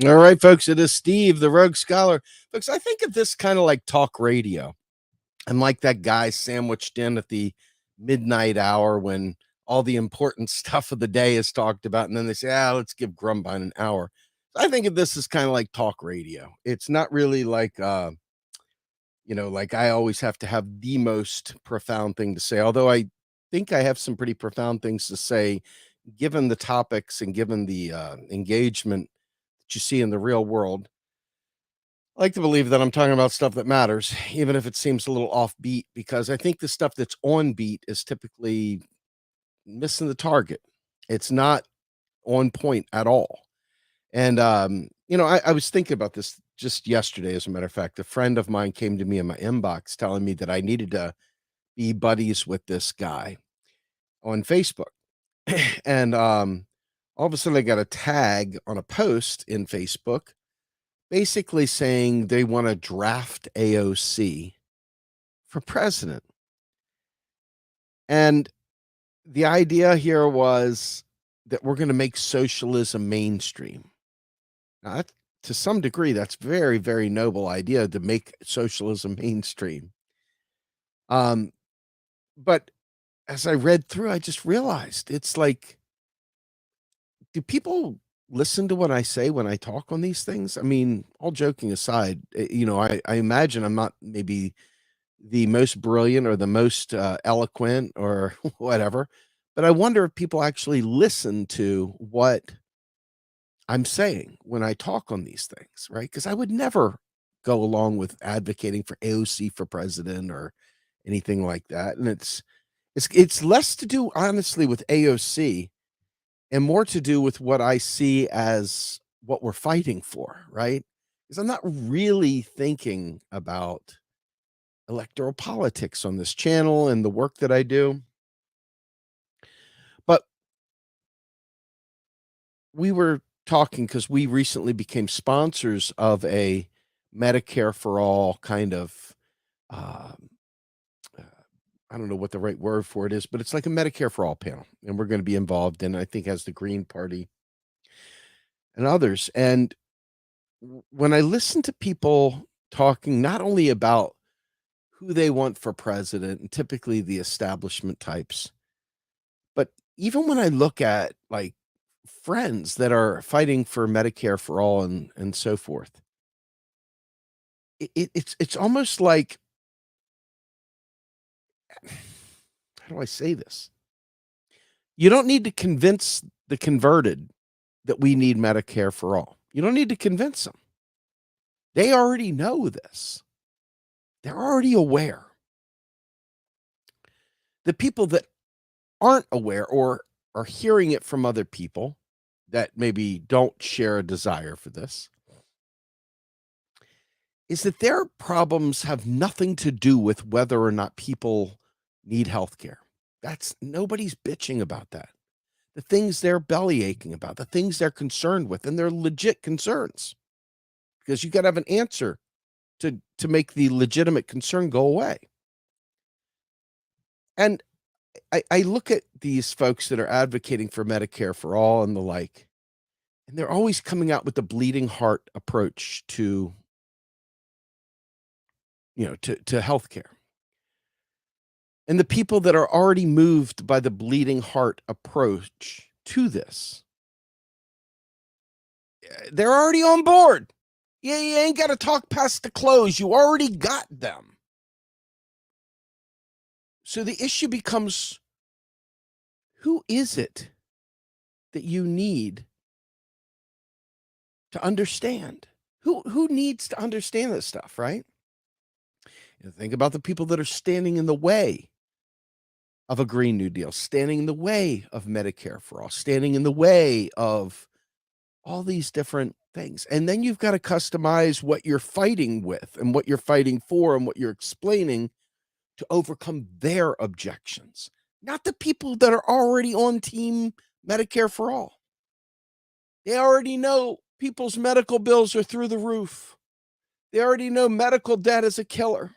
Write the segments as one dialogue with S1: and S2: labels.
S1: All right, folks, it is Steve, the Rogue Scholar. Folks, I think of this kind of like talk radio. I'm like that guy sandwiched in at the midnight hour when all the important stuff of the day is talked about. And then they say, let's give Grumbine an hour. So I think of this as kind of like talk radio. It's not really like, like I always have to have the most profound thing to say, although I think I have some pretty profound things to say, given the topics and given the engagement that you see in the real world. I like to believe that I'm talking about stuff that matters, even if it seems a little offbeat, because I think the stuff that's on beat is typically missing the target. It's not on point at all. And, I was thinking about this just yesterday, as a matter of fact. A friend of mine came to me in my inbox telling me that I needed to be buddies with this guy on Facebook. And all of a sudden, I got a tag on a post in Facebook basically saying they want to draft AOC for president. And the idea here was that we're going to make socialism mainstream. Now, to some degree, that's very, very noble idea to make socialism mainstream. But as I read through, I just realized it's like, do people listen to what I say when I talk on these things? I mean, all joking aside, I imagine I'm not maybe the most brilliant or the most eloquent or whatever, but I wonder if people actually listen to what I'm saying when I talk on these things, right? Because I would never go along with advocating for AOC for president or anything like that. And it's less to do, honestly, with AOC and more to do with what I see as what we're fighting for, right? Because I'm not really thinking about electoral politics on this channel and the work that I do. But we were talking because we recently became sponsors of a Medicare for all kind of, um, I don't know what the right word for it is, but it's like a Medicare for all panel. And we're going to be involved in, I think, as the Green Party and others. And when I listen to people talking not only about who they want for president, and typically the establishment types, but even when I look at like friends that are fighting for Medicare for all and so forth, it's almost like, how do I say this? You don't need to convince the converted that we need Medicare for all. You don't need to convince them. They already know this. They're already aware. The people that aren't aware or are hearing it from other people that maybe don't share a desire for this is that their problems have nothing to do with whether or not people need health care. That's nobody's bitching about that. The things they're belly aching about, the things they're concerned with, and they're legit concerns because you got to have an answer to make the legitimate concern go away. And I look at these folks that are advocating for Medicare for all and the like, and they're always coming out with the bleeding heart approach to healthcare. And the people that are already moved by the bleeding heart approach to this, they're already on board. You ain't got to talk past the close. You already got them. So the issue becomes, who is it that you need to understand? Who needs to understand this stuff, right? Think about the people that are standing in the way of a Green New Deal, standing in the way of Medicare for all, standing in the way of all these different things. And then you've got to customize what you're fighting with and what you're fighting for and what you're explaining to overcome their objections, not the people that are already on team Medicare for all. They already know people's medical bills are through the roof. They already know medical debt is a killer.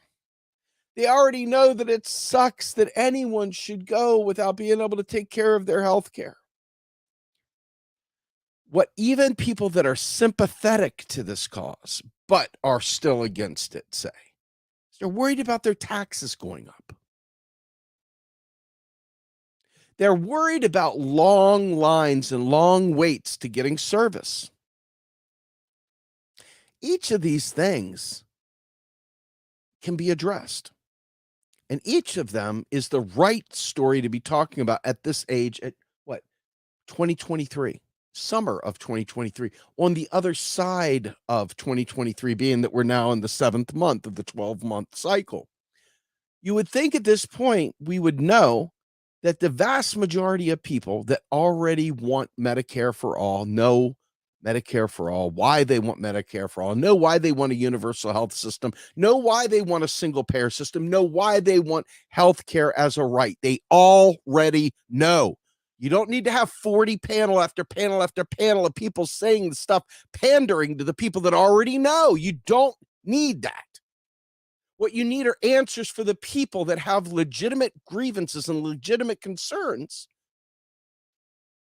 S1: They already know that it sucks that anyone should go without being able to take care of their health care. what even people that are sympathetic to this cause, but are still against it, say. They're worried about their taxes going up. They're worried about long lines and long waits to getting service. Each of these things can be addressed. And each of them is the right story to be talking about at this age, at what, 2023, summer of 2023, on the other side of 2023, being that we're now in the 7th month of the 12-month cycle. You would think at this point we would know that the vast majority of people that already want Medicare for all know Medicare for all, why they want Medicare for all, know why they want a universal health system, know why they want a single payer system, know why they want health care as a right. They already know. You don't need to have 40 panel after panel after panel of people saying the stuff, pandering to the people that already know. You don't need that. What you need are answers for the people that have legitimate grievances and legitimate concerns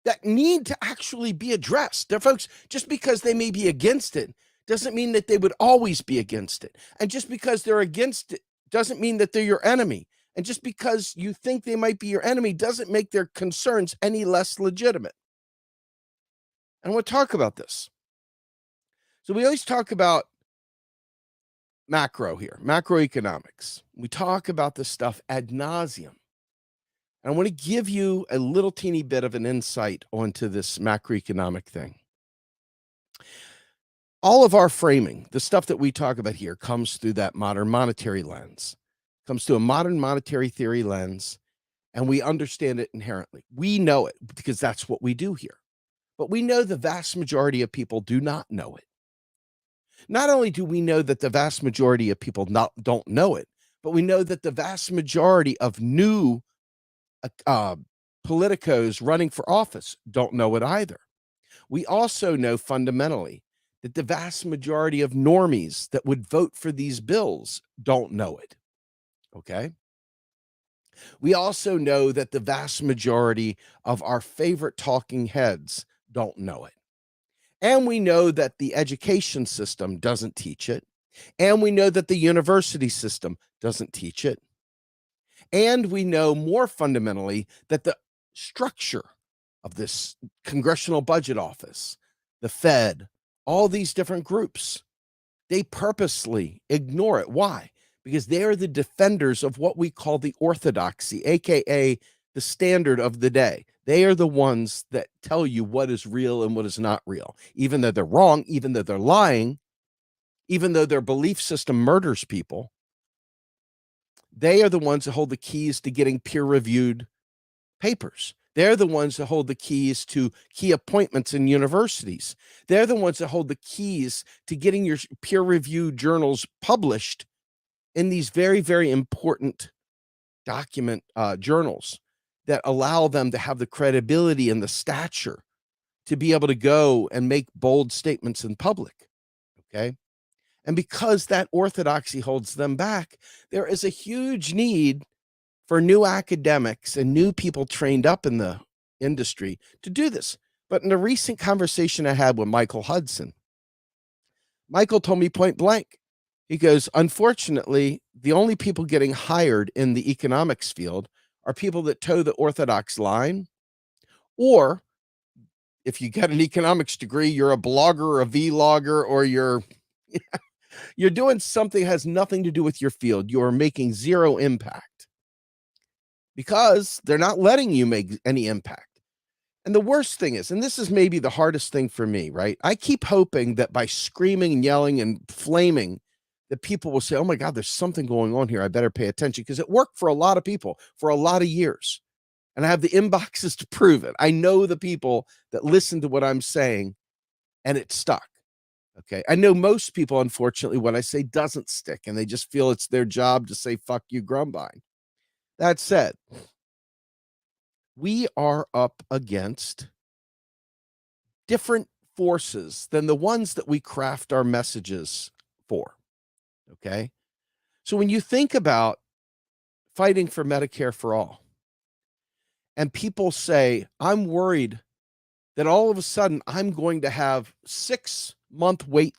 S1: that need to actually be addressed. There, folks, just because they may be against it doesn't mean that they would always be against it. And just because they're against it doesn't mean that they're your enemy. And just because you think they might be your enemy doesn't make their concerns any less legitimate. And we'll talk about this. So we always talk about macroeconomics. We talk about this stuff ad nauseum. And I want to give you a little teeny bit of an insight onto this macroeconomic thing. All of our framing, the stuff that we talk about here, comes through that modern monetary lens, comes through a modern monetary theory lens, and we understand it inherently. We know it because that's what we do here. But we know the vast majority of people do not know it. Not only do we know that the vast majority of people don't know it, but we know that the vast majority of new politicos running for office don't know it either. We also know fundamentally that the vast majority of normies that would vote for these bills don't know it. Okay. We also know that the vast majority of our favorite talking heads don't know it. And we know that the education system doesn't teach it. And we know that the university system doesn't teach it. And we know more fundamentally that the structure of this Congressional Budget Office, the Fed, all these different groups, they purposely ignore it. Why? Because they are the defenders of what we call the orthodoxy, AKA the standard of the day. They are the ones that tell you what is real and what is not real, even though they're wrong, even though they're lying, even though their belief system murders people. They are the ones that hold the keys to getting peer-reviewed papers. They're the ones that hold the keys to key appointments in universities. They're the ones that hold the keys to getting your peer-reviewed journals published in these very, very important journals that allow them to have the credibility and the stature to be able to go and make bold statements in public. Okay. And because that orthodoxy holds them back, there is a huge need for new academics and new people trained up in the industry to do this. But in a recent conversation I had with Michael Hudson, Michael told me point blank, he goes, unfortunately, the only people getting hired in the economics field are people that toe the orthodox line, or if you get an economics degree, you're a blogger or a vlogger, or you're doing something that has nothing to do with your field. You're making zero impact because they're not letting you make any impact. And the worst thing is, and this is maybe the hardest thing for me, right? I keep hoping that by screaming and yelling and flaming, that people will say, oh my God, there's something going on here. I better pay attention, because it worked for a lot of people for a lot of years. And I have the inboxes to prove it. I know the people that listen to what I'm saying and it stuck. Okay. I know most people, unfortunately, what I say doesn't stick, and they just feel it's their job to say, fuck you, Grumbine. That said, we are up against different forces than the ones that we craft our messages for. Okay. So when you think about fighting for Medicare for all, and people say, I'm worried that all of a sudden I'm going to have 6-month wait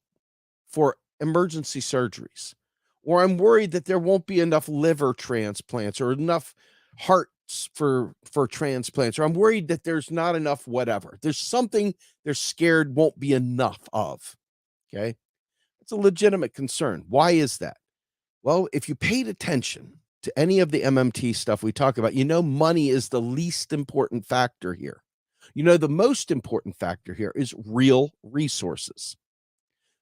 S1: for emergency surgeries, or I'm worried that there won't be enough liver transplants or enough hearts for transplants, or I'm worried that there's not enough whatever. There's something they're scared won't be enough of. Okay. It's a legitimate concern. Why is that? Well, if you paid attention to any of the MMT stuff we talk about, money is the least important factor here. The most important factor here is real resources.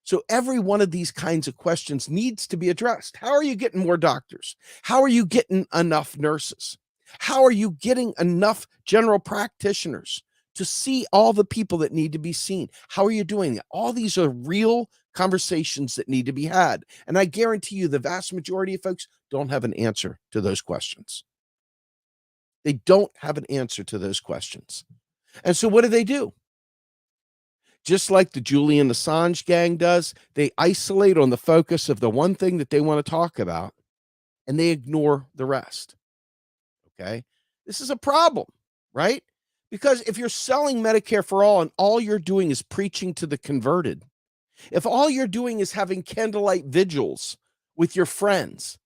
S1: So every one of these kinds of questions needs to be addressed. How are you getting more doctors? How are you getting enough nurses? How are you getting enough general practitioners to see all the people that need to be seen? How are you doing it? All these are real conversations that need to be had. And I guarantee you the vast majority of folks don't have an answer to those questions. They don't have an answer to those questions. And so what do? Just like the Julian Assange gang does, they isolate on the focus of the one thing that they want to talk about, and they ignore the rest. Okay? This is a problem, right? Because if you're selling Medicare for all and all you're doing is preaching to the converted, if all you're doing is having candlelight vigils with your friends,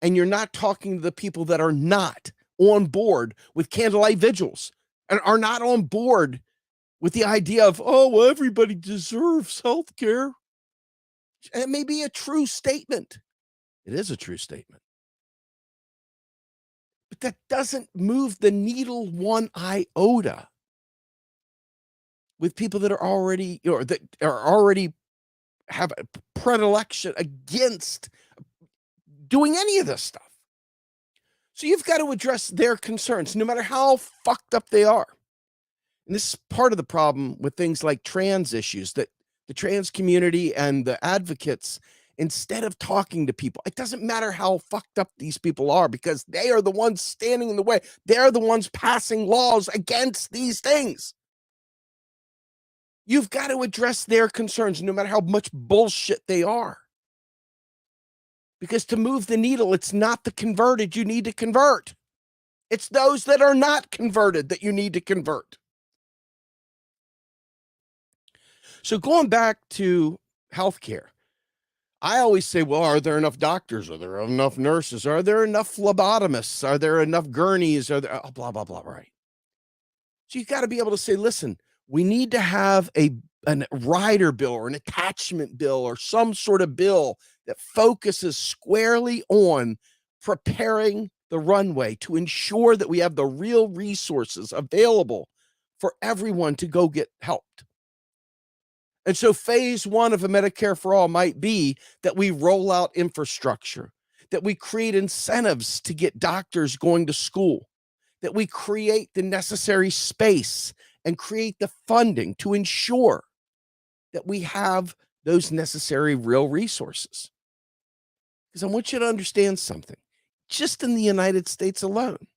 S1: and you're not talking to the people that are not on board with candlelight vigils and are not on board with the idea of, oh, well, everybody deserves health care. It may be a true statement. It is a true statement. But that doesn't move the needle one iota with people that are already, that are already have a predilection against doing any of this stuff. So you've got to address their concerns, no matter how fucked up they are. And this is part of the problem with things like trans issues, that the trans community and the advocates, instead of talking to people, it doesn't matter how fucked up these people are, because they are the ones standing in the way. They're the ones passing laws against these things. You've got to address their concerns, no matter how much bullshit they are. Because to move the needle, it's not the converted you need to convert. It's those that are not converted that you need to convert. So going back to healthcare, I always say, well, are there enough doctors? Are there enough nurses? Are there enough phlebotomists? Are there enough gurneys? Are there blah, blah, blah, right? So you've got to be able to say, listen, we need to have a rider bill or an attachment bill or some sort of bill that focuses squarely on preparing the runway to ensure that we have the real resources available for everyone to go get helped. And so phase one of a Medicare for all might be that we roll out infrastructure, that we create incentives to get doctors going to school, that we create the necessary space and create the funding to ensure that we have those necessary real resources. Because I want you to understand something. Just in the United States alone,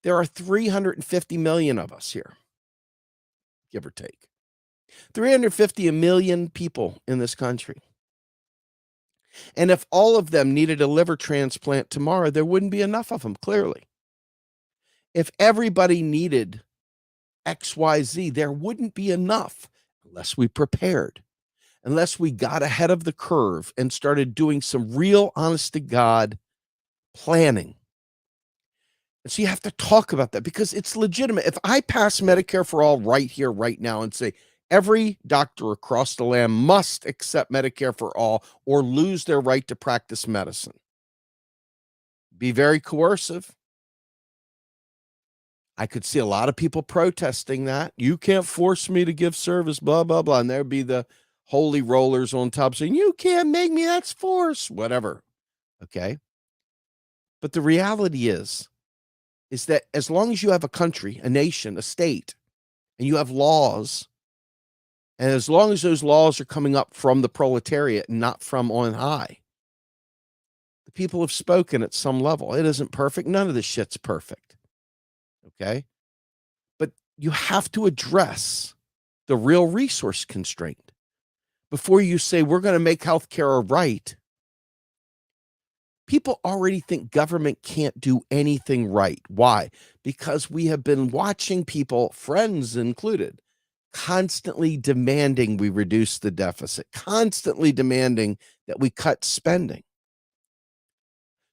S1: there are 350 million of us here, give or take. 350 million people in this country. And if all of them needed a liver transplant tomorrow, there wouldn't be enough of them, clearly. If everybody needed XYZ, there wouldn't be enough unless we prepared, unless we got ahead of the curve and started doing some real, honest to God planning. And so you have to talk about that because it's legitimate. If I pass Medicare for all right here, right now, and say every doctor across the land must accept Medicare for all or lose their right to practice medicine, be very coercive. I could see a lot of people protesting that. You can't force me to give service, blah, blah, blah. And there'd be the holy rollers on top saying, you can't make me, that's force, whatever. Okay. But the reality is that as long as you have a country, a nation, a state, and you have laws, and as long as those laws are coming up from the proletariat and not from on high, the people have spoken at some level. It isn't perfect. None of this shit's perfect. Okay. But you have to address the real resource constraint before you say we're going to make healthcare a right. People already think government can't do anything right. Why? Because we have been watching people, friends included, constantly demanding we reduce the deficit, constantly demanding that we cut spending.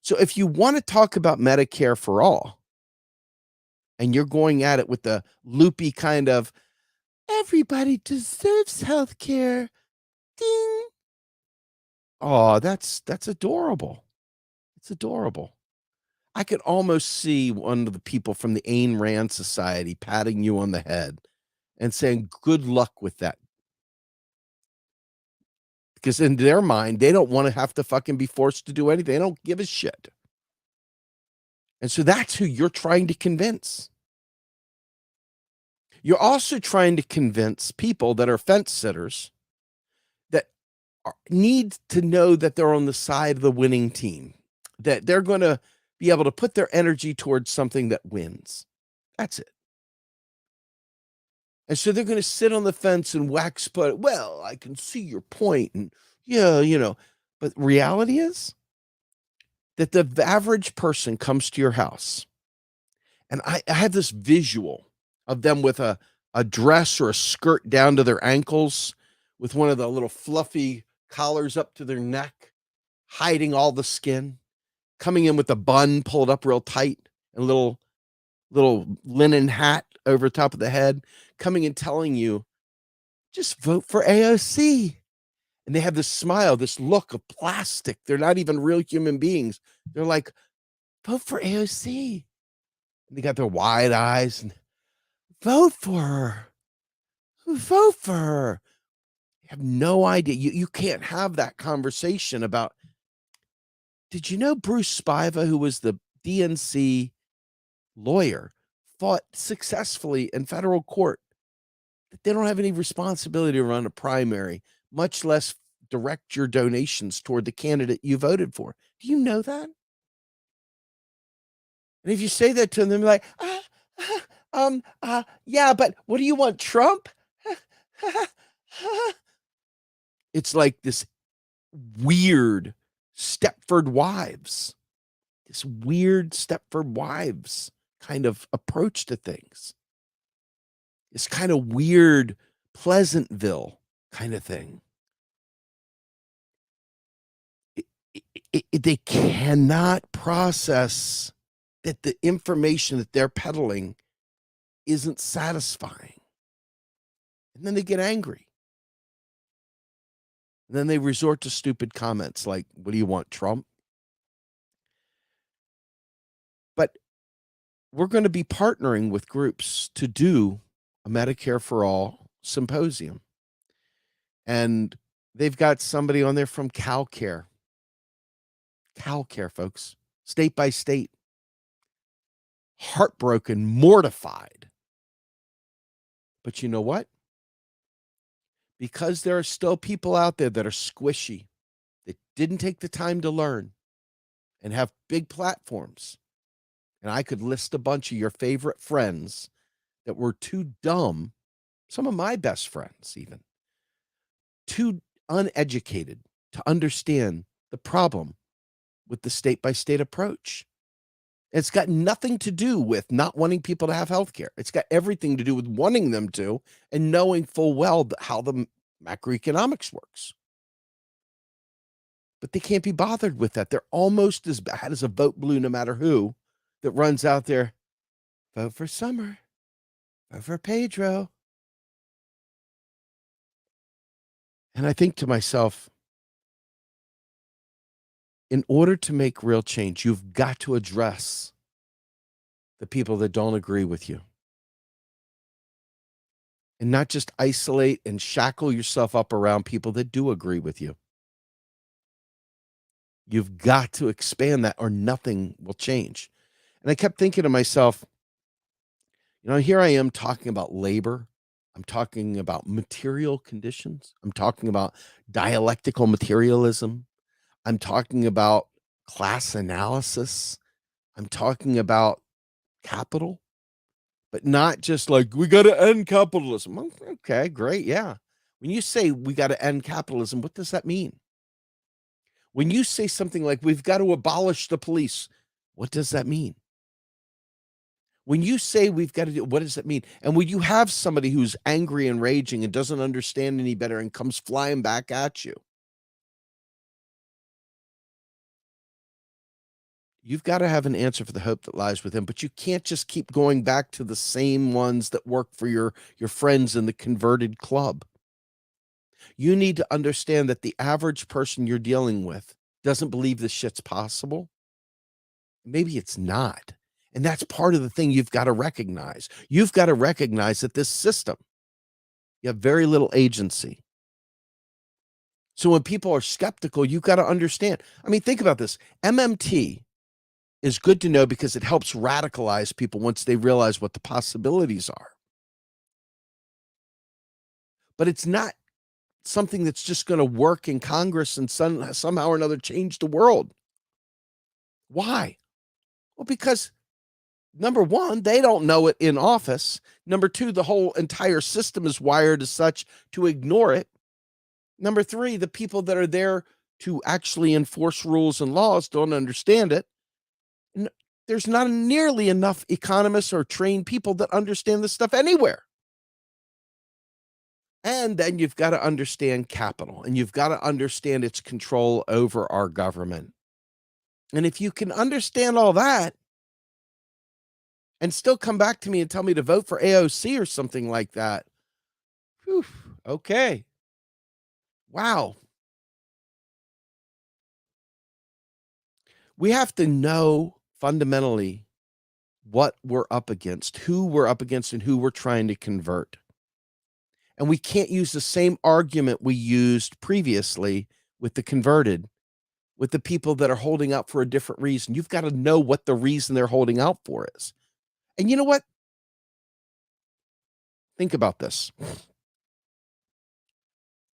S1: So if you want to talk about Medicare for all, and you're going at it with the loopy kind of everybody deserves health care, ding. Oh, that's adorable. It's adorable. I could almost see one of the people from the Ayn Rand Society patting you on the head and saying, "Good luck with that." Because in their mind, they don't want to have to fucking be forced to do anything. They don't give a shit. And so that's who you're trying to convince. You're also trying to convince people that are fence sitters that need to know that they're on the side of the winning team, that they're going to be able to put their energy towards something that wins. That's it. And so they're going to sit on the fence and wax poetic. Well, I can see your point. And yeah. But reality is that the average person comes to your house. And I have this visual of them with a dress or a skirt down to their ankles, with one of the little fluffy collars up to their neck, hiding all the skin, coming in with a bun pulled up real tight and a little linen hat over top of the head, coming and telling you, just vote for AOC. And they have this smile, this look of plastic. They're not even real human beings. They're like, vote for AOC. And they got their wide eyes and vote for her. Vote for her. You have no idea. You can't have that conversation about, did you know Bruce Spiva, who was the DNC lawyer, fought successfully in federal court that they don't have any responsibility to run a primary, much less direct your donations toward the candidate you voted for? Do you know that? And if you say that to them, they're like, yeah, but what do you want, Trump? It's like this weird Stepford Wives, kind of approach to things. This kind of weird Pleasantville kind of thing. They cannot process that the information that they're peddling isn't satisfying. And then they get angry. And then they resort to stupid comments like, what do you want, Trump? But we're going to be partnering with groups to do a Medicare for All symposium. And they've got somebody on there from CalCare, folks, state by state, heartbroken, mortified. But you know what? Because there are still people out there that are squishy, that didn't take the time to learn and have big platforms. And I could list a bunch of your favorite friends that were too dumb, some of my best friends even, too uneducated to understand the problem with the state by state approach. It's got nothing to do with not wanting people to have health care. It's got everything to do with wanting them to and knowing full well how the macroeconomics works. But they can't be bothered with that. They're almost as bad as a vote blue no matter who that runs out there, vote for Summer, vote for Pedro. And I think to myself, in order to make real change, you've got to address the people that don't agree with you. And not just isolate and shackle yourself up around people that do agree with you. You've got to expand that or nothing will change. And I kept thinking to myself, here I am talking about labor. I'm talking about material conditions. I'm talking about dialectical materialism. I'm talking about class analysis. I'm talking about capital, but not just like, we got to end capitalism. Okay, great. Yeah. When you say we got to end capitalism, what does that mean? When you say something like, we've got to abolish the police, what does that mean? When you say we've got to do, what does that mean? And when you have somebody who's angry and raging and doesn't understand any better and comes flying back at you, you've got to have an answer for the hope that lies within, but you can't just keep going back to the same ones that work for your friends in the converted club. You need to understand that the average person you're dealing with doesn't believe this shit's possible. Maybe it's not. And that's part of the thing you've got to recognize. You've got to recognize that this system, you have very little agency. So when people are skeptical, you've got to understand. I mean, think about this. MMT is good to know because it helps radicalize people once they realize what the possibilities are. But it's not something that's just going to work in Congress and somehow or another change the world. Why? Well, because number one, they don't know it in office. Number two, the whole entire system is wired as such to ignore it. Number three, the people that are there to actually enforce rules and laws don't understand it. There's not nearly enough economists or trained people that understand this stuff anywhere. And then you've got to understand capital, and you've got to understand its control over our government. And if you can understand all that and still come back to me and tell me to vote for AOC or something like that, whew, okay. Wow. We have to know fundamentally what we're up against, who we're up against, and who we're trying to convert. And we can't use the same argument we used previously with the converted, with the people that are holding out for a different reason. You've got to know what the reason they're holding out for is. And you know what? Think about this.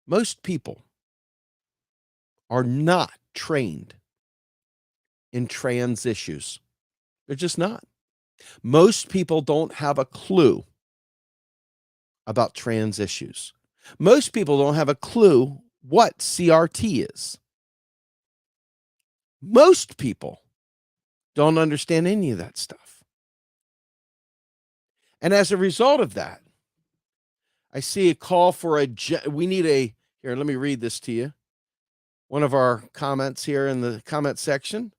S1: Most people are not trained in trans issues. They're just not. Most people don't have a clue about trans issues. Most people don't have a clue what CRT is. Most people don't understand any of that stuff. And as a result of that, I see a call for we need a, here, let me read this to you. One of our comments here in the comment section.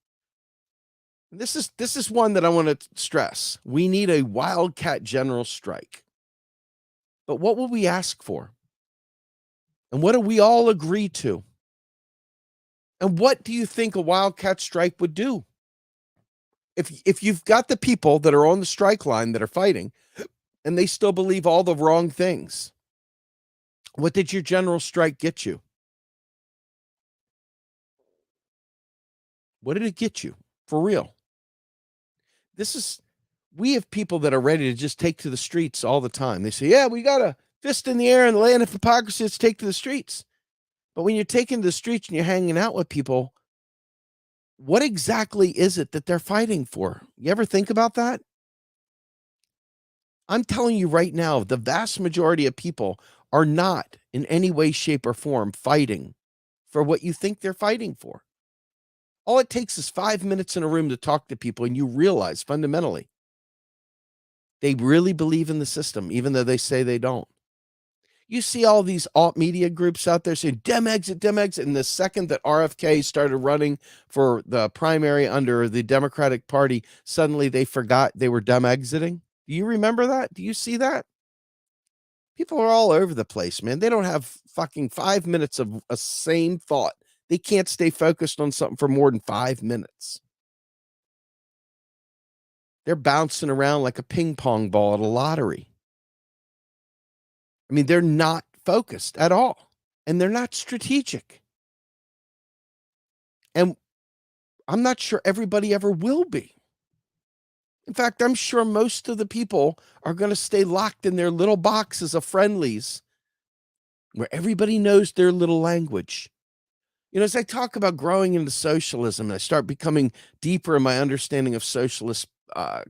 S1: This is one that I want to stress. We need a wildcat general strike. But what will we ask for? And what do we all agree to? And what do you think a wildcat strike would do? If you've got the people that are on the strike line that are fighting and they still believe all the wrong things, what did your general strike get you? What did it get you? For real. We have people that are ready to just take to the streets all the time. They say, yeah, we got a fist in the air and land of hypocrisy. Let's take to the streets. But when you're taking to the streets and you're hanging out with people, what exactly is it that they're fighting for? You ever think about that? I'm telling you right now, the vast majority of people are not in any way, shape, or form fighting for what you think they're fighting for. All it takes is 5 minutes in a room to talk to people, and you realize fundamentally they really believe in the system, even though they say they don't. You see all these alt media groups out there saying Dem exit. And the second that RFK started running for the primary under the Democratic Party, suddenly they forgot they were Dem exiting. Do you remember that? Do you see that? People are all over the place, man. They don't have fucking 5 minutes of a same thought. They can't stay focused on something for more than 5 minutes. They're bouncing around like a ping pong ball at a lottery. I mean, they're not focused at all, and they're not strategic. And I'm not sure everybody ever will be. In fact, I'm sure most of the people are going to stay locked in their little boxes of friendlies where everybody knows their little language. You know, as I talk about growing into socialism, and I start becoming deeper in my understanding of socialist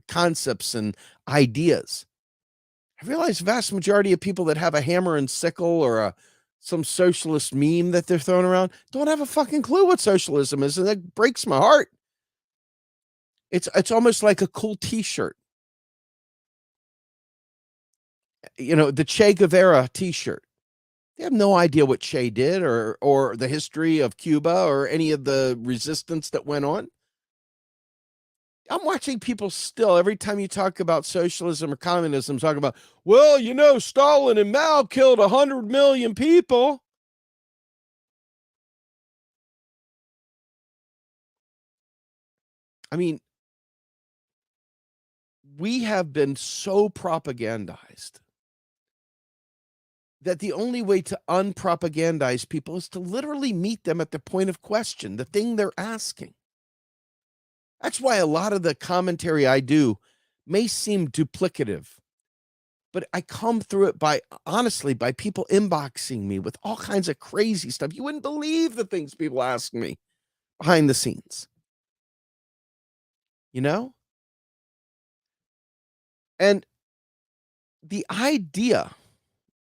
S1: concepts and ideas, I realize the vast majority of people that have a hammer and sickle or a some socialist meme that they're throwing around, don't have a fucking clue what socialism is, and that breaks my heart. It's almost like a cool T-shirt. The Che Guevara T-shirt. They have no idea what Che did or the history of Cuba or any of the resistance that went on. I'm watching people still, every time you talk about socialism or communism, talk about, well, Stalin and Mao killed 100 million people. I mean, we have been so propagandized that the only way to unpropagandize people is to literally meet them at the point of question, the thing they're asking. That's why a lot of the commentary I do may seem duplicative, but I come through it by people inboxing me with all kinds of crazy stuff. You wouldn't believe the things people ask me behind the scenes, And the idea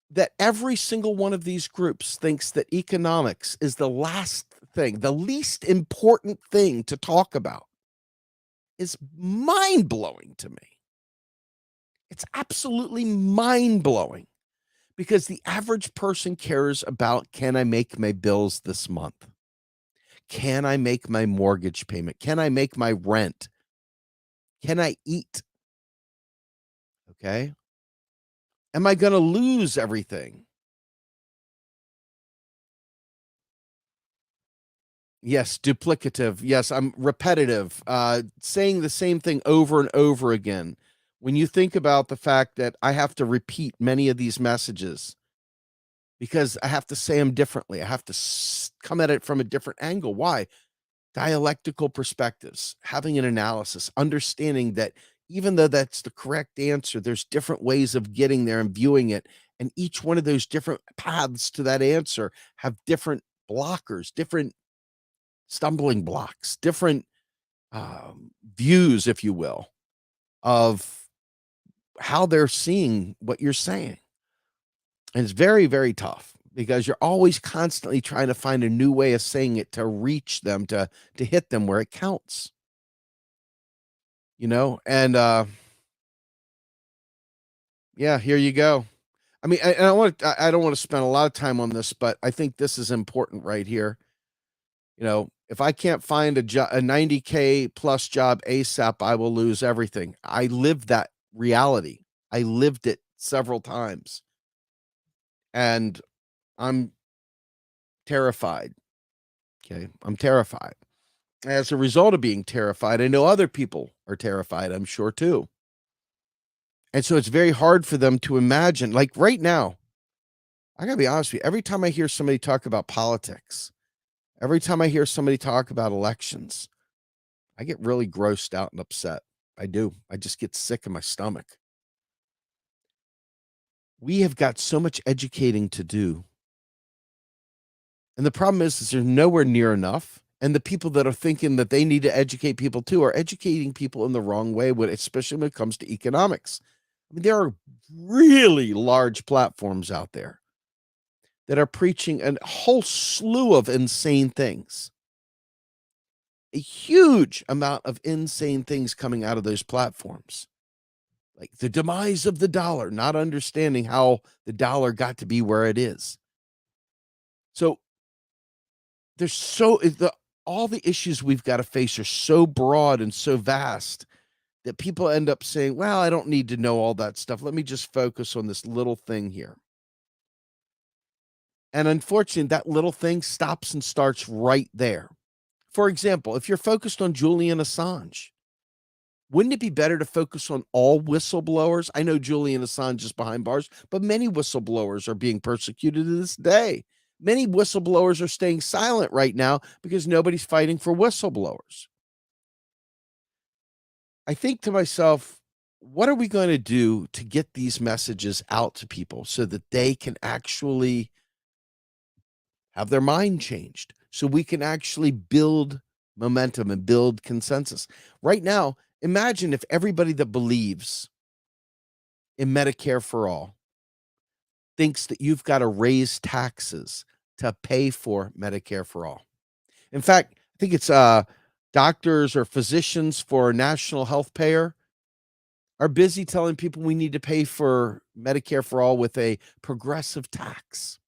S1: that every single one of these groups thinks that economics is the last thing, the least important thing to talk about is mind-blowing to me. It's absolutely mind-blowing because the average person cares about, can I make my bills this month? Can I make my mortgage payment? Can I make my rent? Can I eat? Okay. Am I going to lose everything? Yes, duplicative. Yes, I'm repetitive, saying the same thing over and over again. When you think about the fact that I have to repeat many of these messages because I have to say them differently, I have to come at it from a different angle. Why? Dialectical perspectives, having an analysis, understanding that even though that's the correct answer, there's different ways of getting there and viewing it. And each one of those different paths to that answer have different blockers, different stumbling blocks, different views, if you will, of how they're seeing what you're saying. And it's very, very tough because you're always constantly trying to find a new way of saying it to reach them, to hit them where it counts. And yeah, here you go. I mean, I don't want to spend a lot of time on this, but I think this is important right here. If I can't find a 90K plus job ASAP, I will lose everything. I lived that reality. I lived it several times. And I'm terrified. Okay. I'm terrified. As a result of being terrified, I know other people are terrified, I'm sure too. And so it's very hard for them to imagine. Like right now, I got to be honest with you, every time I hear somebody talk about politics, every time I hear somebody talk about elections, I get really grossed out and upset. I do. I just get sick in my stomach. We have got so much educating to do. And the problem is there's nowhere near enough. And the people that are thinking that they need to educate people too are educating people in the wrong way, especially when it comes to economics. I mean, there are really large platforms out there that are preaching a whole slew of insane things. A huge amount of insane things coming out of those platforms. Like the demise of the dollar, not understanding how the dollar got to be where it is. So there's all the issues we've got to face are so broad and so vast that people end up saying, well, I don't need to know all that stuff. Let me just focus on this little thing here. And unfortunately, that little thing stops and starts right there. For example, if you're focused on Julian Assange, wouldn't it be better to focus on all whistleblowers? I know Julian Assange is behind bars, but many whistleblowers are being persecuted to this day. Many whistleblowers are staying silent right now because nobody's fighting for whistleblowers. I think to myself, what are we going to do to get these messages out to people so that they can actually have their mind changed, so we can actually build momentum and build consensus? Right now, imagine if everybody that believes in Medicare for all, thinks that you've got to raise taxes to pay for Medicare for all. In fact, I think it's doctors or physicians for national health payer are busy telling people we need to pay for Medicare for all with a progressive tax.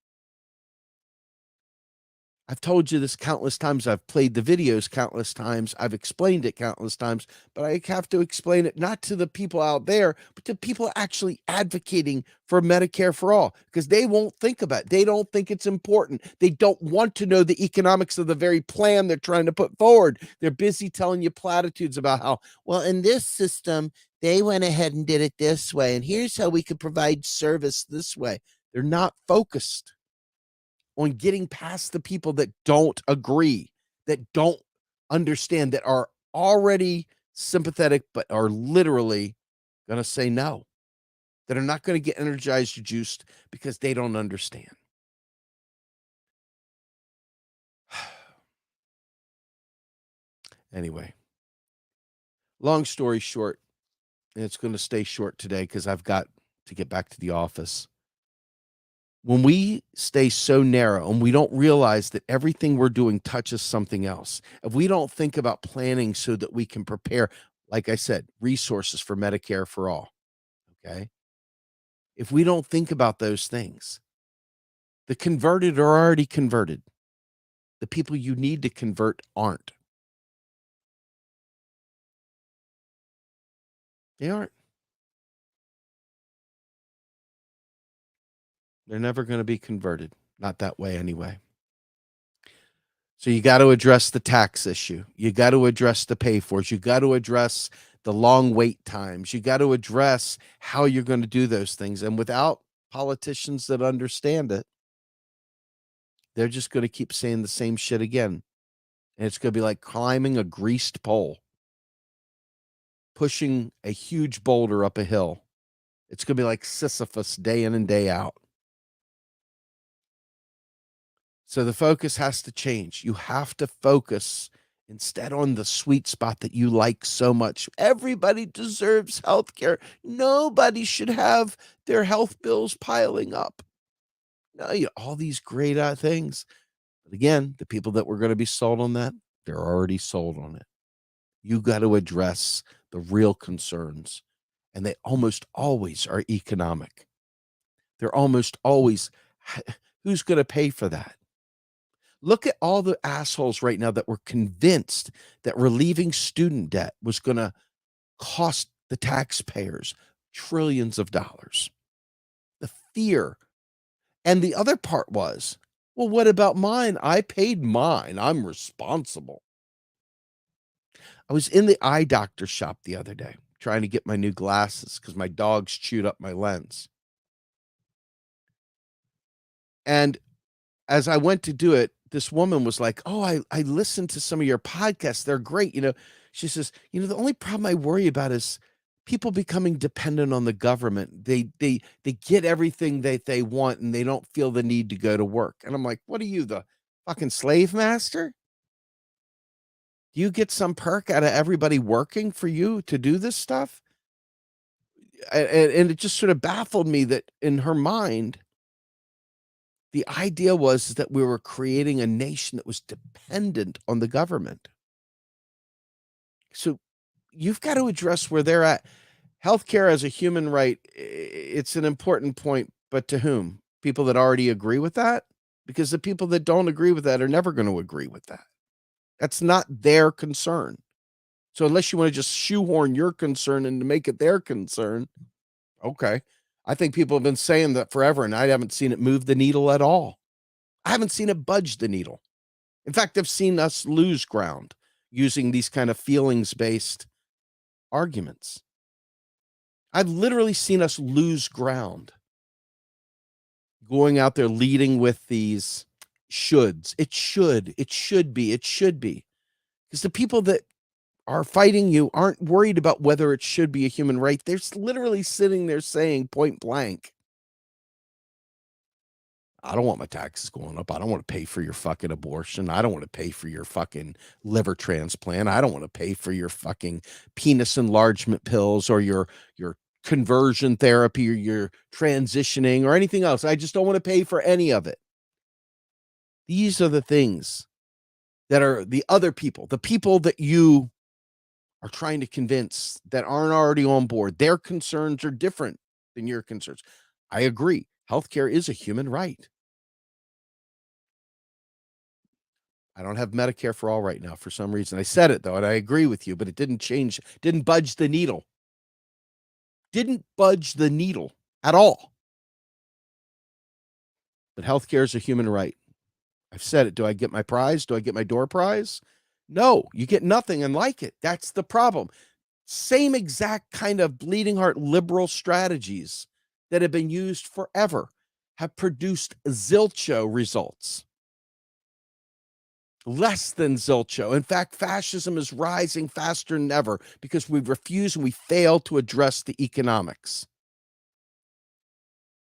S1: I've told you this countless times. I've played the videos countless times. I've explained it countless times, but I have to explain it not to the people out there, but to people actually advocating for Medicare for all, because they won't think about it. They don't think it's important. They don't want to know the economics of the very plan they're trying to put forward. They're busy telling you platitudes about how, well, in this system, they went ahead and did it this way, and here's how we could provide service this way. They're not focused on getting past the people that don't agree, that don't understand, that are already sympathetic, but are literally going to say no, that are not going to get energized or juiced because they don't understand. Anyway, long story short, and it's going to stay short today because I've got to get back to the office. When we stay so narrow and we don't realize that everything we're doing touches something else, if we don't think about planning so that we can prepare, like I said, resources for Medicare for all, okay? If we don't think about those things, the converted are already converted. The people you need to convert aren't. They aren't. They're never going to be converted. Not that way anyway. So you got to address the tax issue. You got to address the pay fors. You got to address the long wait times. You got to address how you're going to do those things. And without politicians that understand it, they're just going to keep saying the same shit again. And it's going to be like climbing a greased pole, pushing a huge boulder up a hill. It's going to be like Sisyphus day in and day out. So the focus has to change. You have to focus instead on the sweet spot that you like so much. Everybody deserves health care. Nobody should have their health bills piling up. No, all these great things. But again, the people that were going to be sold on that, they're already sold on it. You got to address the real concerns. And they almost always are economic. They're almost always, who's going to pay for that? Look at all the assholes right now that were convinced that relieving student debt was going to cost the taxpayers trillions of dollars. The fear. And the other part was, well, what about mine? I paid mine. I'm responsible. I was in the eye doctor shop the other day trying to get my new glasses because my dogs chewed up my lens. And as I went to do it, this woman was like, "Oh, I listened to some of your podcasts. They're great." She says, "The only problem I worry about is people becoming dependent on the government. They get everything that they want and they don't feel the need to go to work." And I'm like, "What are you, the fucking slave master? Do you get some perk out of everybody working for you to do this stuff?" And it just sort of baffled me that in her mind, the idea was that we were creating a nation that was dependent on the government. So you've got to address where they're at. Healthcare as a human right, it's an important point, but to whom? People that already agree with that? Because the people that don't agree with that are never going to agree with that. That's not their concern. So unless you want to just shoehorn your concern and to make it their concern, okay. I think people have been saying that forever, and I haven't seen it move the needle at all. I haven't seen it budge the needle. In fact, I've seen us lose ground using these kind of feelings-based arguments. I've literally seen us lose ground going out there leading with these shoulds. It should be. Because the people that are fighting you aren't worried about whether it should be a human right. They're literally sitting there saying point blank, I don't want my taxes going up. I don't want to pay for your fucking abortion. I don't want to pay for your fucking liver transplant. I don't want to pay for your fucking penis enlargement pills or your conversion therapy or your transitioning or anything else. I just don't want to pay for any of it. These are the things that are the other people, the people that you are trying to convince that aren't already on board. Their concerns are different than your concerns. I agree. Healthcare is a human right. I don't have Medicare for all right now for some reason. I said it though, and I agree with you, but it didn't change, didn't budge the needle. Didn't budge the needle at all. But healthcare is a human right. I've said it. Do I get my prize? Do I get my door prize? No, you get nothing and like it. That's the problem. Same exact kind of bleeding heart liberal strategies that have been used forever have produced zilcho results. Less than zilcho. In fact, fascism is rising faster than ever because we refuse and we fail to address the economics.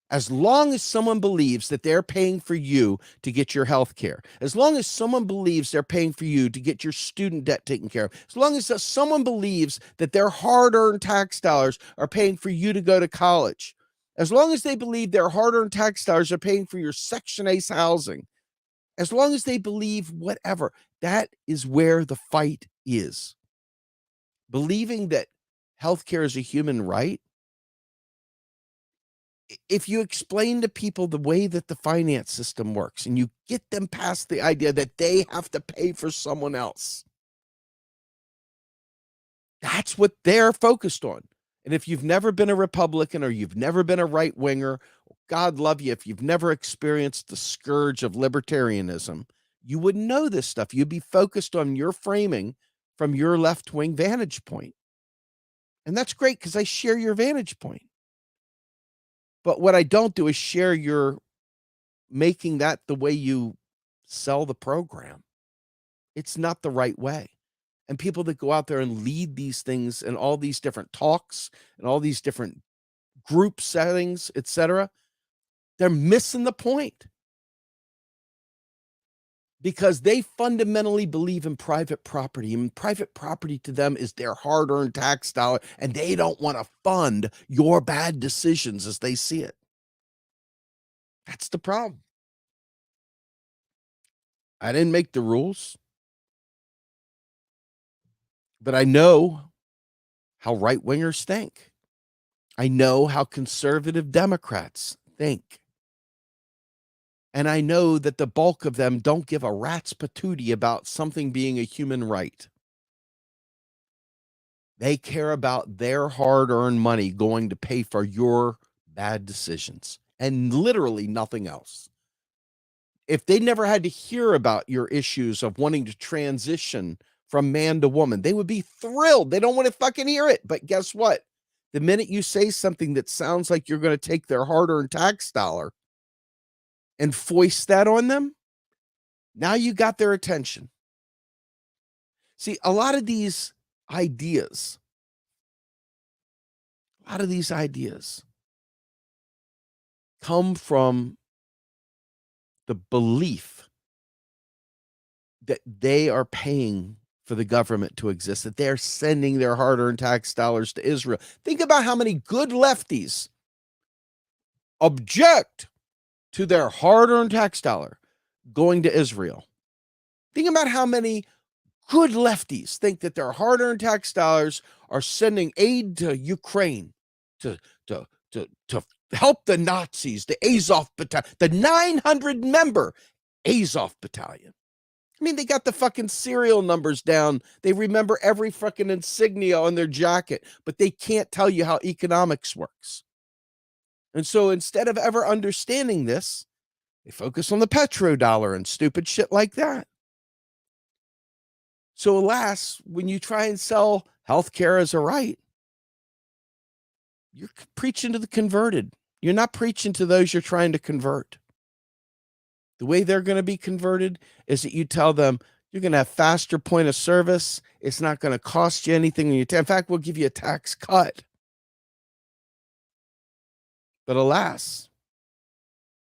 S1: As long as someone believes that they're paying for you to get your health care, as long as someone believes they're paying for you to get your student debt taken care of, as long as someone believes that their hard-earned tax dollars are paying for you to go to college, as long as they believe their hard-earned tax dollars are paying for your Section 8 housing, as long as they believe whatever, that is where the fight is. Believing that healthcare is a human right, if you explain to people the way that the finance system works and you get them past the idea that they have to pay for someone else, that's what they're focused on. And if you've never been a Republican or you've never been a right winger, God love you, if you've never experienced the scourge of libertarianism, you wouldn't know this stuff. You'd be focused on your framing from your left-wing vantage point. And that's great because I share your vantage point. But what I don't do is share your making that the way you sell the program. It's not the right way. And people that go out there and lead these things and all these different talks and all these different group settings, etc., they're missing the point. Because they fundamentally believe in private property, and private property to them is their hard-earned tax dollar, and they don't want to fund your bad decisions as they see it. That's the problem. I didn't make the rules, but I know how right-wingers think. I know how conservative Democrats think. And I know that the bulk of them don't give a rat's patootie about something being a human right. They care about their hard-earned money going to pay for your bad decisions and literally nothing else. If they never had to hear about your issues of wanting to transition from man to woman, they would be thrilled. They don't want to fucking hear it. But guess what? The minute you say something that sounds like you're going to take their hard-earned tax dollar and foist that on them, now you got their attention. See, a lot of these ideas come from the belief that they are paying for the government to exist, that they're sending their hard-earned tax dollars to Israel. Think about how many good lefties object to their hard-earned tax dollar going to Israel. Think about how many good lefties think that their hard-earned tax dollars are sending aid to Ukraine to help the Nazis, the Azov battalion, the 900-member Azov battalion. I mean, they got the fucking serial numbers down. They remember every fucking insignia on their jacket, but they can't tell you how economics works. And so instead of ever understanding this, they focus on the petrodollar and stupid shit like that. So alas, when you try and sell healthcare as a right, you're preaching to the converted. You're not preaching to those you're trying to convert. The way they're going to be converted is that you tell them you're going to have faster point of service. It's not going to cost you anything. In fact, we'll give you a tax cut. But alas,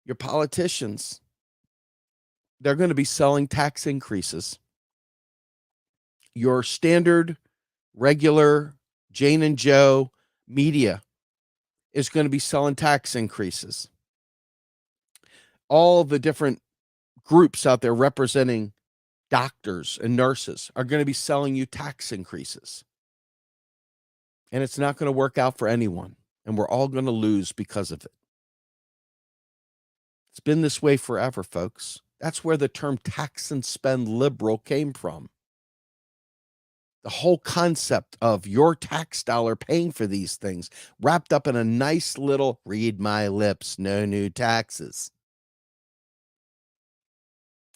S1: your politicians, they're going to be selling tax increases. Your standard, regular Jane and Joe media is going to be selling tax increases. All the different groups out there representing doctors and nurses are going to be selling you tax increases. And it's not going to work out for anyone. And we're all going to lose because of it. It's been this way forever, folks. That's where the term tax and spend liberal came from. The whole concept of your tax dollar paying for these things wrapped up in a nice little read my lips, no new taxes.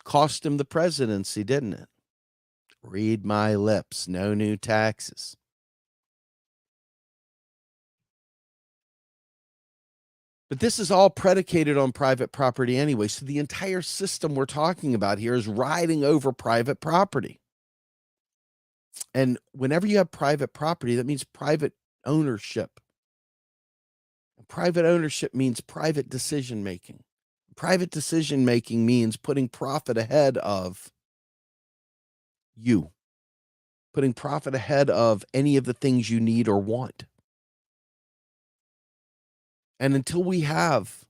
S1: Cost him the presidency, didn't it? Read my lips, no new taxes. But this is all predicated on private property anyway. So the entire system we're talking about here is riding over private property. And whenever you have private property, that means private ownership. Private ownership means private decision making. Private decision making means putting profit ahead of you, putting profit ahead of any of the things you need or want. And until we have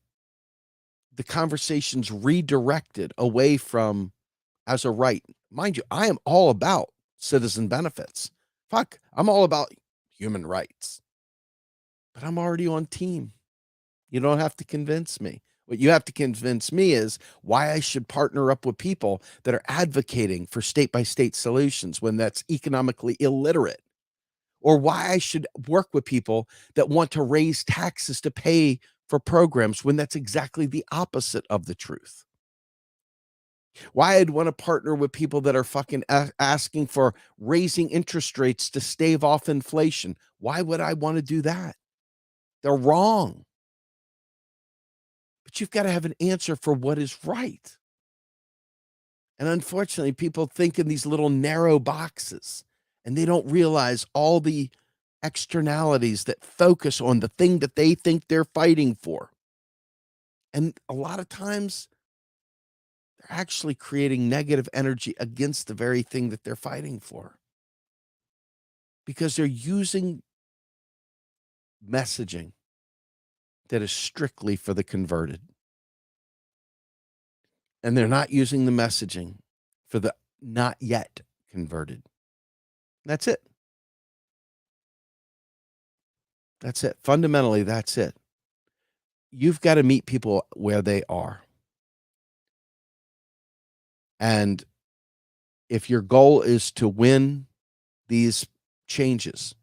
S1: the conversations redirected away from as a right, mind you, I am all about citizen benefits. Fuck, I'm all about human rights. But I'm already on team. You don't have to convince me. What you have to convince me is why I should partner up with people that are advocating for state-by-state solutions when that's economically illiterate, or why I should work with people that want to raise taxes to pay for programs when that's exactly the opposite of the truth. Why I'd want to partner with people that are fucking asking for raising interest rates to stave off inflation. Why would I want to do that? They're wrong. But you've got to have an answer for what is right. And unfortunately, people think in these little narrow boxes, and they don't realize all the externalities that focus on the thing that they think they're fighting for. And a lot of times, they're actually creating negative energy against the very thing that they're fighting for. Because they're using messaging that is strictly for the converted. And they're not using the messaging for the not yet converted. That's it. That's it. Fundamentally, that's it. You've got to meet people where they are. And if your goal is to win these changes,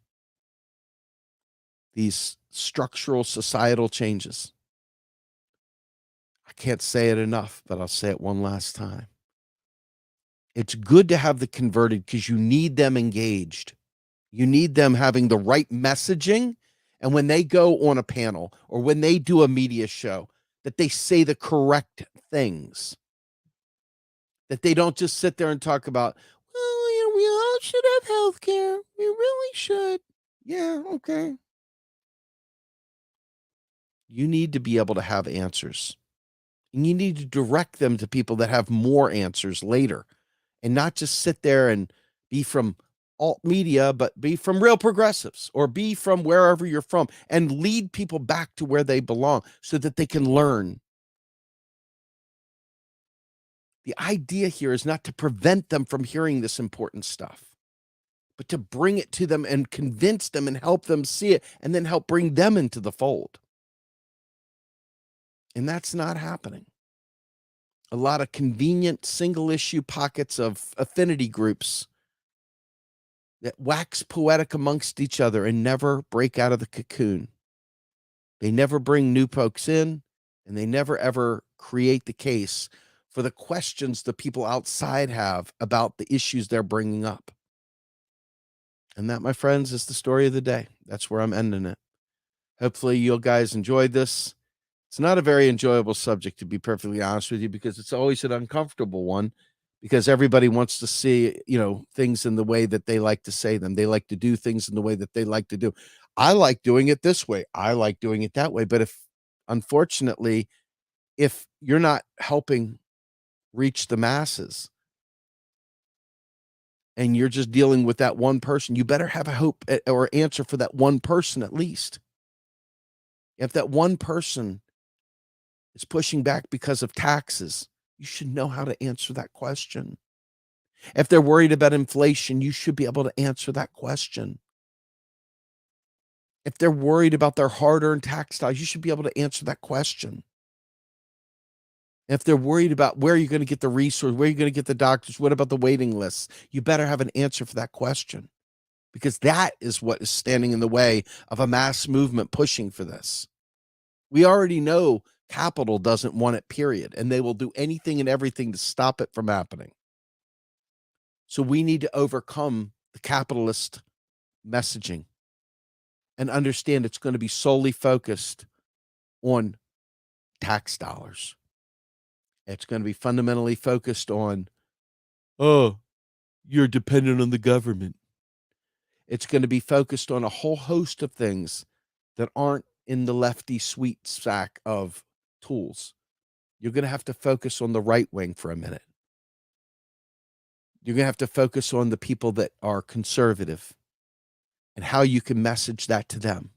S1: these structural societal changes, I can't say it enough, but I'll say it one last time. It's good to have the converted because you need them engaged. You need them having the right messaging. And when they go on a panel or when they do a media show, that they say the correct things. That they don't just sit there and talk about, well, you know, we all should have health care. We really should. Yeah, okay. You need to be able to have answers. And you need to direct them to people that have more answers later. And not just sit there and be from alt media, but be from real progressives or be from wherever you're from and lead people back to where they belong so that they can learn. The idea here is not to prevent them from hearing this important stuff, but to bring it to them and convince them and help them see it and then help bring them into the fold. And that's not happening. A lot of convenient single issue pockets of affinity groups that wax poetic amongst each other and never break out of the cocoon. They never bring new folks in, and they never ever create the case for the questions the people outside have about the issues they're bringing up. And that, my friends, is the story of the day. That's where I'm ending it. Hopefully you guys enjoyed this. It's not a very enjoyable subject, to be perfectly honest with you, because it's always an uncomfortable one, because everybody wants to see, you know, things in the way that they like to say them. They like to do things in the way that they like to do. I like doing it this way. I like doing it that way. But unfortunately, if you're not helping reach the masses and you're just dealing with that one person, you better have a hope or answer for that one person at least. If that one person is pushing back because of taxes, you should know how to answer that question. If they're worried about inflation, you should be able to answer that question. If they're worried about their hard-earned tax dollars, you should be able to answer that question. If they're worried about where you're going to get the resource, where you're going to get the doctors, what about the waiting lists? You better have an answer for that question, because that is what is standing in the way of a mass movement pushing for this. We already know capital doesn't want it, period, and they will do anything and everything to stop it from happening. So we need to overcome the capitalist messaging and understand it's going to be solely focused on tax dollars. It's going to be fundamentally focused on, oh, you're dependent on the government. It's going to be focused on a whole host of things that aren't in the lefty sweet sack of tools. You're going to have to focus on the right wing for a minute. You're going to have to focus on the people that are conservative and how you can message that to them.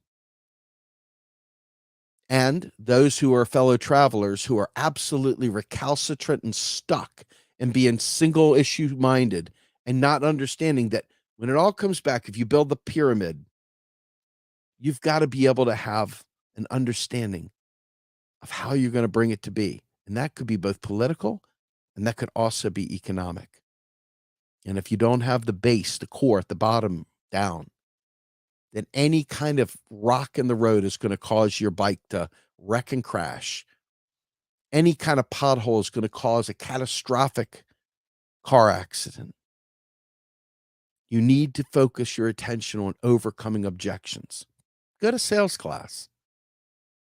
S1: And those who are fellow travelers who are absolutely recalcitrant and stuck and being single issue minded and not understanding that when it all comes back, if you build the pyramid, you've got to be able to have an understanding of how you're going to bring it to be. And that could be both political and that could also be economic. And if you don't have the base, the core at the bottom down, then any kind of rock in the road is going to cause your bike to wreck and crash. Any kind of pothole is going to cause a catastrophic car accident. You need to focus your attention on overcoming objections. Go to sales class.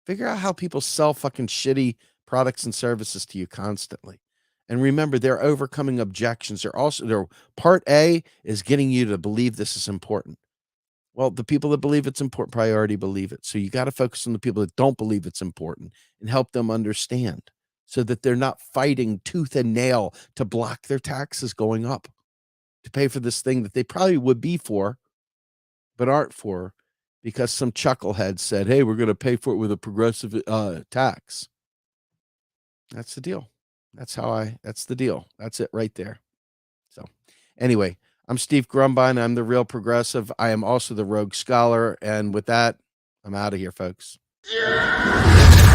S1: Figure out how people sell fucking shitty products and services to you constantly. And remember, they're overcoming objections. Their part A is getting you to believe this is important. Well, the people that believe it's important priority believe it. So you got to focus on the people that don't believe it's important and help them understand so that they're not fighting tooth and nail to block their taxes going up to pay for this thing that they probably would be for, but aren't for because some chucklehead said, hey, we're going to pay for it with a progressive tax. That's the deal. That's the deal. That's it right there. So anyway, I'm Steve Grumbine. I'm the Real Progressive. I am also the Rogue Scholar. And with that, I'm out of here, folks. Yeah.